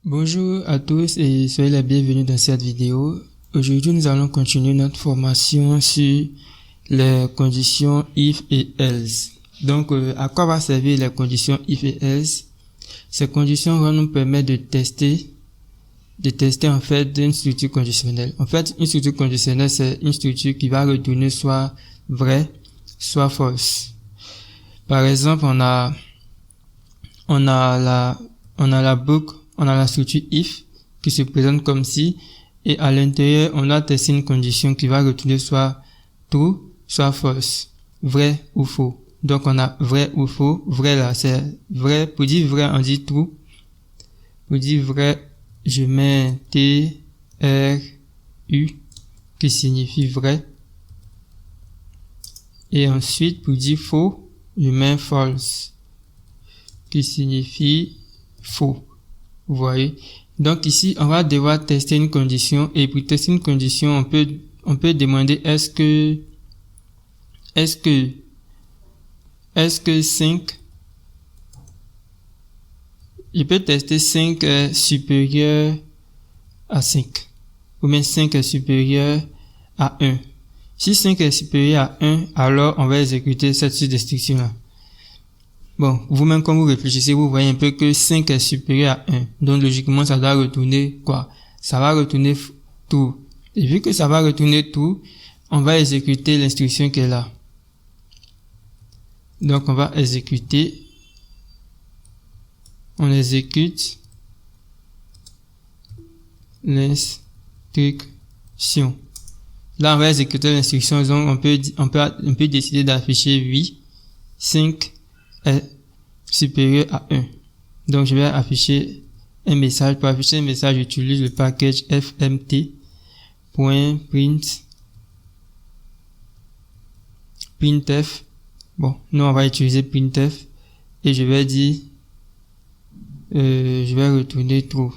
Bonjour à tous et soyez les bienvenus dans cette vidéo. Aujourd'hui, nous allons continuer notre formation sur les conditions if et else. Donc, à quoi va servir les conditions if et else? Ces conditions vont nous permettre de tester en fait une structure conditionnelle. En fait, une structure conditionnelle, c'est une structure qui va retourner soit vrai, soit false. Par exemple, on a la structure if qui se présente comme ci, et à l'intérieur, on a testé une condition qui va retourner soit true, soit false, vrai ou faux. Donc, on a vrai ou faux. Vrai là, c'est vrai. Pour dire vrai, on dit true. Pour dire vrai, je mets T-R-U qui signifie vrai. Et ensuite, pour dire faux, je mets false qui signifie faux. Vous voyez? Donc ici, on va devoir tester une condition, et pour tester une condition, on peut demander est-ce que 5, je peux tester 5 est supérieur à 5, ou bien 5 est supérieur à 1. Si 5 est supérieur à 1, alors on va exécuter cette suite d'instructions-là. Bon, vous-même, quand vous réfléchissez, vous voyez un peu que 5 est supérieur à 1. Donc, logiquement, ça doit retourner quoi? Ça va retourner true. Et vu que ça va retourner true, on va exécuter l'instruction qui est là. Donc, on va exécuter. On exécute l'instruction. Là, on va exécuter l'instruction. Donc, on peut décider d'afficher oui, 5 est supérieur à 1. Donc, je vais afficher un message. Pour afficher un message, j'utilise le package printf. Bon, nous, on va utiliser printf. Et je vais dire, je vais retourner true.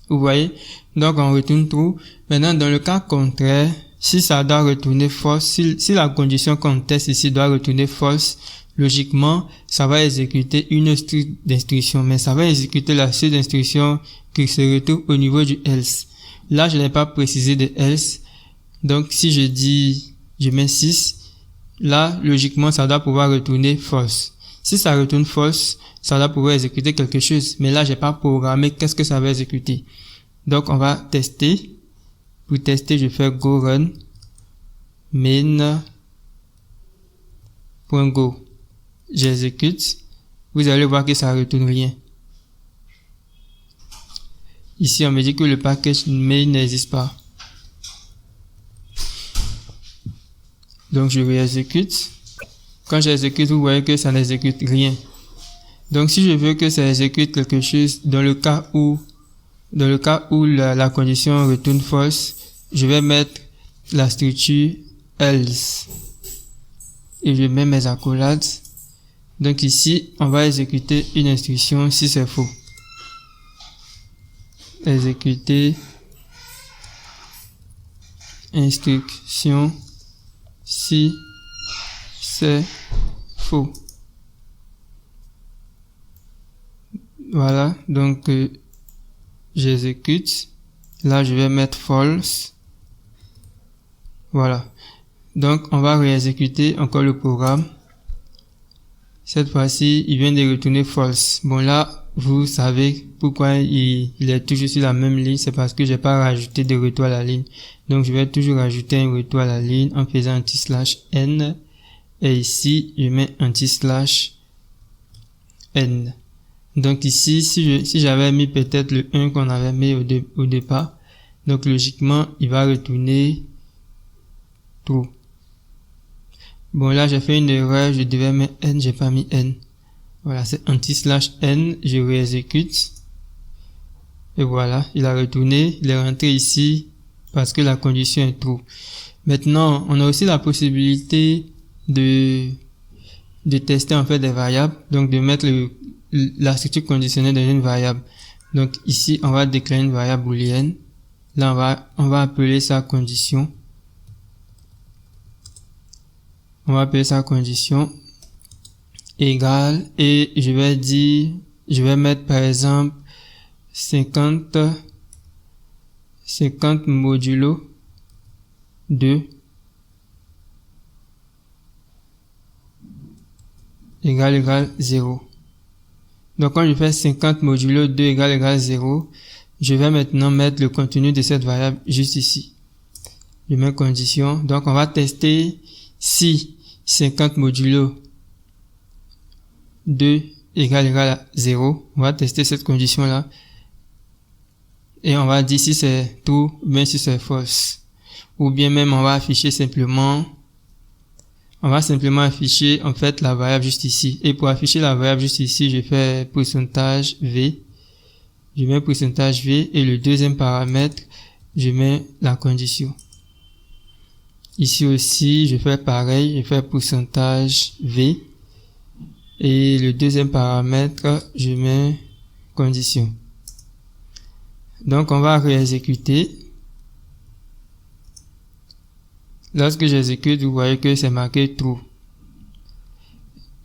Vous voyez? Donc, on retourne true. Maintenant, dans le cas contraire, si ça doit retourner false, si la condition qu'on teste ici doit retourner false, logiquement, ça va exécuter une suite d'instructions, mais ça va exécuter la suite d'instructions qui se retrouve au niveau du else. Là, je n'ai pas précisé de else. Donc, si je mets 6, là, logiquement, ça doit pouvoir retourner false. Si ça retourne false, ça doit pouvoir exécuter quelque chose. Mais là, j'ai pas programmé qu'est-ce que ça va exécuter. Donc, on va tester. Pour tester, je fais go run main.go. J'exécute. Vous allez voir que ça retourne rien. Ici, on me dit que le package main n'existe pas. Donc, je réexécute. Quand j'exécute, vous voyez que ça n'exécute rien. Donc, si je veux que ça exécute quelque chose, dans le cas où la condition retourne false, je vais mettre la structure else. Et je mets mes accolades. Donc ici, on va exécuter une instruction si c'est faux. Exécuter instruction si c'est faux. Voilà, donc j'exécute. Là, je vais mettre false. Voilà. Donc, on va réexécuter encore le programme. Cette fois-ci, il vient de retourner false. Bon, là, vous savez pourquoi il est toujours sur la même ligne. C'est parce que j'ai pas rajouté de retour à la ligne. Donc, je vais toujours rajouter un retour à la ligne en faisant /n. Et ici, je mets /n. Donc, ici, si j'avais mis peut-être le 1 qu'on avait mis au départ, donc, logiquement, il va retourner true. Bon, là, j'ai fait une erreur, je devais mettre n, j'ai pas mis n. Voilà, c'est /n, je réexécute. Et voilà, il a retourné, il est rentré ici parce que la condition est true. Maintenant, on a aussi la possibilité de tester en fait des variables, donc de mettre la structure conditionnelle dans une variable. Donc ici, on va déclarer une variable booléenne. Là, on va appeler ça condition. On va appeler ça condition égale, et je vais mettre par exemple 50 modulo 2 égale 0. Donc quand je fais 50 modulo 2 égale 0, je vais maintenant mettre le contenu de cette variable juste ici. Je mets condition. Donc on va tester si 50 modulo 2 égale 0. On va tester cette condition là. Et on va dire si c'est true ou bien si c'est false. Ou bien même on va afficher simplement. On va simplement afficher en fait la variable juste ici. Et pour afficher la variable juste ici, je fais pourcentage V. Je mets pourcentage V et le deuxième paramètre, je mets la condition. Ici aussi, je fais pareil, je fais pourcentage V. Et le deuxième paramètre, je mets condition. Donc, on va réexécuter. Lorsque j'exécute, vous voyez que c'est marqué true.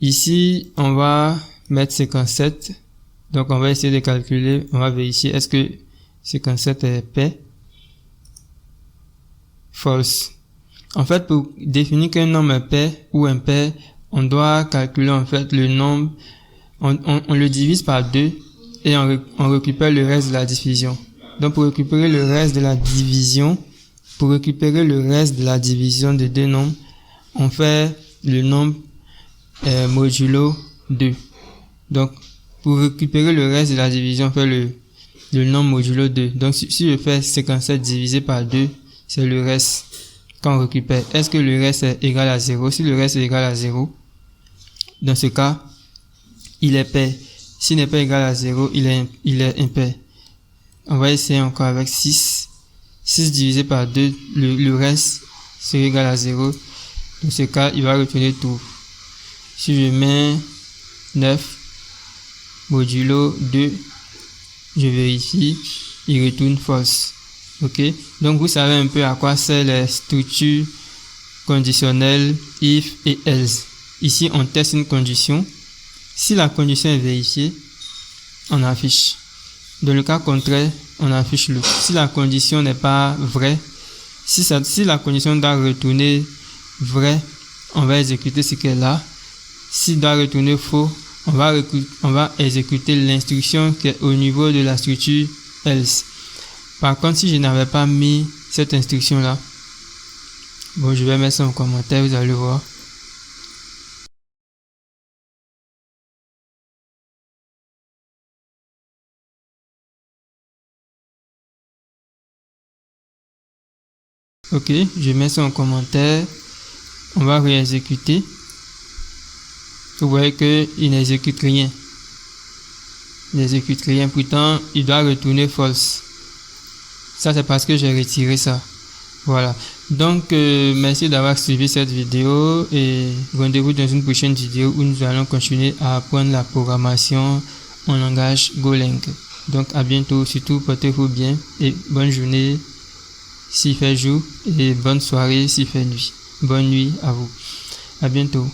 Ici, on va mettre 57. Donc, on va essayer de calculer. On va vérifier est-ce que 57 est pair. False. En fait, pour définir qu'un nombre est pair ou impair, on doit calculer en fait le nombre. On le divise par 2 et on récupère le reste de la division. Donc, pour récupérer le reste de la division, de deux nombres, on fait le nombre modulo 2. Donc, pour récupérer le reste de la division, on fait le nombre modulo 2. Donc, si je fais 57 divisé par 2, c'est le reste qu'on récupère. Est-ce que le reste est égal à 0? Si le reste est égal à 0, dans ce cas, il est pair. S'il n'est pas égal à 0, il est impair. On va essayer encore avec 6. 6 divisé par 2, le reste c'est égal à 0. Dans ce cas, il va retourner tout. Si je mets 9 modulo 2, je vérifie, il retourne false. Ok? Donc vous savez un peu à quoi servent les structures conditionnelles if et else. Ici, on teste une condition. Si la condition est vérifiée, on affiche. Dans le cas contraire, on affiche le. Si la condition n'est pas vraie, si la condition doit retourner vrai, on va exécuter ce qu'elle est là. S'il doit retourner faux, on va exécuter l'instruction qui est au niveau de la structure else. Par contre, si je n'avais pas mis cette instruction là, bon, je vais mettre ça en commentaire, vous allez voir. Ok, je mets ça en commentaire. On va réexécuter. Vous voyez qu'il n'exécute rien. Il n'exécute rien. Pourtant, il doit retourner false. Ça, c'est parce que j'ai retiré ça. Voilà. Donc, merci d'avoir suivi cette vidéo et rendez-vous dans une prochaine vidéo où nous allons continuer à apprendre la programmation en langage Golang. Donc, à bientôt. Surtout, portez-vous bien et bonne journée s'il fait jour et bonne soirée s'il fait nuit. Bonne nuit à vous. À bientôt.